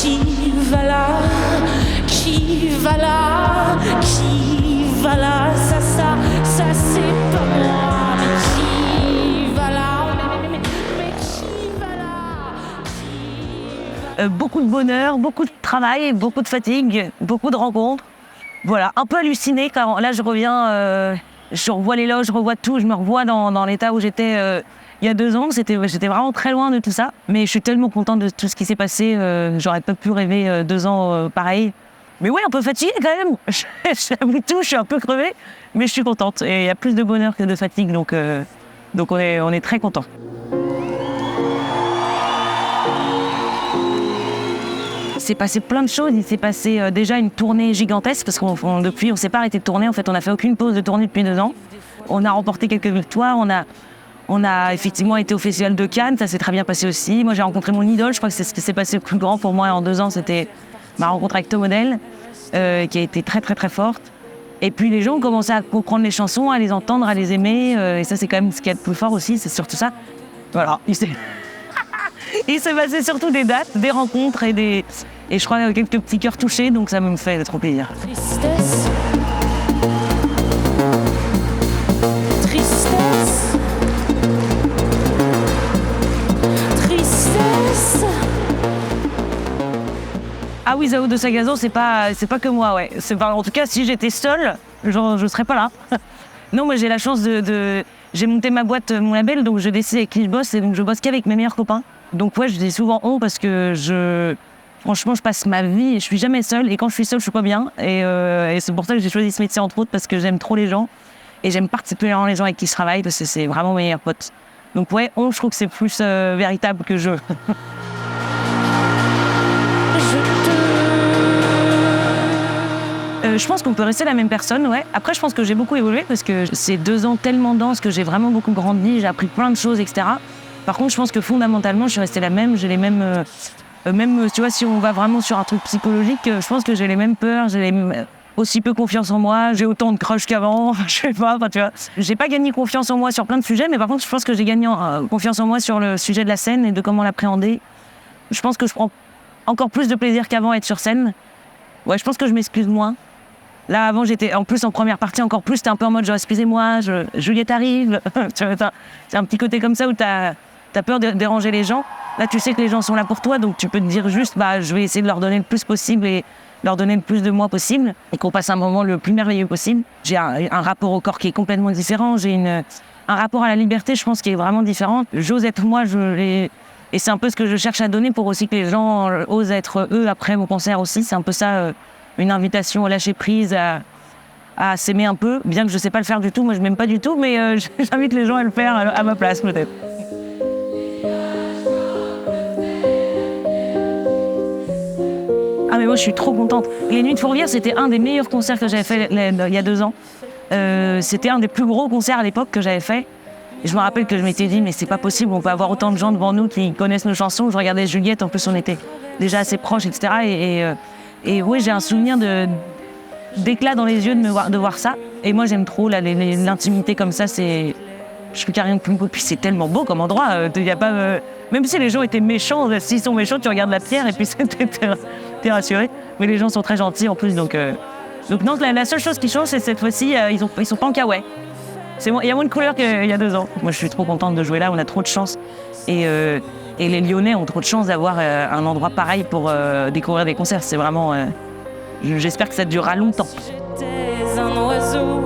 qui va là, qui va là, qui va là, ça c'est pas moi, mais qui va là, mais qui va là, Beaucoup de bonheur, beaucoup de travail, beaucoup de fatigue, beaucoup de rencontres. Voilà, un peu hallucinée car là je reviens, je revois les loges, je revois tout, je me revois dans l'état où j'étais il y a 2 ans. J'étais vraiment très loin de tout ça, mais je suis tellement contente de tout ce qui s'est passé, j'aurais pas pu rêver 2 ans pareil. Mais ouais, un peu fatiguée quand même, j'avoue tout, je suis un peu crevée, mais je suis contente et il y a plus de bonheur que de fatigue, donc on est très contents. Il s'est passé plein de choses. Il s'est passé déjà une tournée gigantesque parce depuis on s'est pas arrêté de tourner. En fait, on n'a fait aucune pause de tournée depuis 2 ans. On a remporté quelques victoires. On a effectivement été au Festival de Cannes. Ça s'est très bien passé aussi. Moi, j'ai rencontré mon idole. Je crois que c'est ce qui s'est passé le plus grand pour moi en 2 ans. C'était ma rencontre avec Tom Odell, qui a été très très très forte. Et puis les gens ont commencé à comprendre les chansons, à les entendre, à les aimer. Et ça, c'est quand même ce qu'il y a de plus fort aussi. C'est surtout ça. Voilà. Il s'est passé surtout des dates, des rencontres et je crois quelques petits cœurs touchés, donc ça me fait trop plaisir. Tristesse, tristesse, tristesse. Ah oui, Zao de Sagazan, c'est pas que moi, ouais. En tout cas, si j'étais seule, je serais pas là. Non, moi j'ai la chance j'ai monté ma boîte, mon label, donc je décide avec qui je bosse, et donc je bosse qu'avec mes meilleurs copains. Donc ouais, je dis souvent on parce que franchement, je passe ma vie et je suis jamais seule. Et quand je suis seule, je suis pas bien. Et c'est pour ça que j'ai choisi ce métier, entre autres, parce que j'aime trop les gens. Et j'aime particulièrement les gens avec qui je travaille parce que c'est vraiment mes meilleurs potes. Donc ouais, je trouve que c'est plus véritable que je. Je pense qu'on peut rester la même personne, ouais. Après, je pense que j'ai beaucoup évolué parce que c'est 2 ans tellement denses que j'ai vraiment beaucoup grandi. J'ai appris plein de choses, etc. Par contre, je pense que fondamentalement, je suis restée la même. J'ai les mêmes... même, tu vois, si on va vraiment sur un truc psychologique, je pense que j'ai les mêmes peurs, aussi peu confiance en moi, j'ai autant de crush qu'avant, je sais pas, tu vois. J'ai pas gagné confiance en moi sur plein de sujets, mais par contre, je pense que j'ai gagné confiance en moi sur le sujet de la scène et de comment l'appréhender. Je pense que je prends encore plus de plaisir qu'avant à être sur scène. Ouais, je pense que je m'excuse moins. Là, avant, j'étais en plus en première partie encore plus, t'es un peu en mode genre, excusez-moi, Juliette arrive. C'est un petit côté comme ça où t'as peur de déranger les gens. Là, tu sais que les gens sont là pour toi, donc tu peux te dire juste, je vais essayer de leur donner le plus possible et leur donner le plus de moi possible et qu'on passe un moment le plus merveilleux possible. J'ai un rapport au corps qui est complètement différent. J'ai un rapport à la liberté, je pense, qui est vraiment différent. J'ose être moi, et c'est un peu ce que je cherche à donner pour aussi que les gens osent être eux après mon concert aussi. C'est un peu ça, une invitation à lâcher prise, à s'aimer un peu, bien que je sais pas le faire du tout. Moi, je m'aime pas du tout, mais j'invite les gens à le faire à ma place, peut-être. Ah mais moi je suis trop contente. Les Nuits de Fourvière, c'était un des meilleurs concerts que j'avais fait il y a 2 ans. C'était un des plus gros concerts à l'époque que j'avais fait. Et je me rappelle que je m'étais dit, mais c'est pas possible, on peut avoir autant de gens devant nous qui connaissent nos chansons. Je regardais Juliette, en plus on était déjà assez proches, etc. Et oui, j'ai un souvenir d'éclat dans les yeux de voir ça. Et moi j'aime trop l'intimité comme ça, je trouve qu'il n'y a rien de plus beau. Puis c'est tellement beau comme endroit. Y a pas, même si les gens étaient méchants, s'ils sont méchants, tu regardes la pierre et puis t'es rassuré. Mais les gens sont très gentils en plus. Donc non, la seule chose qui change, c'est cette fois-ci, ils sont pas en kawaii. Il y a moins de couleurs qu'il y a 2 ans. Moi, je suis trop contente de jouer là. On a trop de chance. Et les Lyonnais ont trop de chance d'avoir un endroit pareil pour découvrir des concerts. C'est vraiment... j'espère que ça durera longtemps. J'étais un oiseau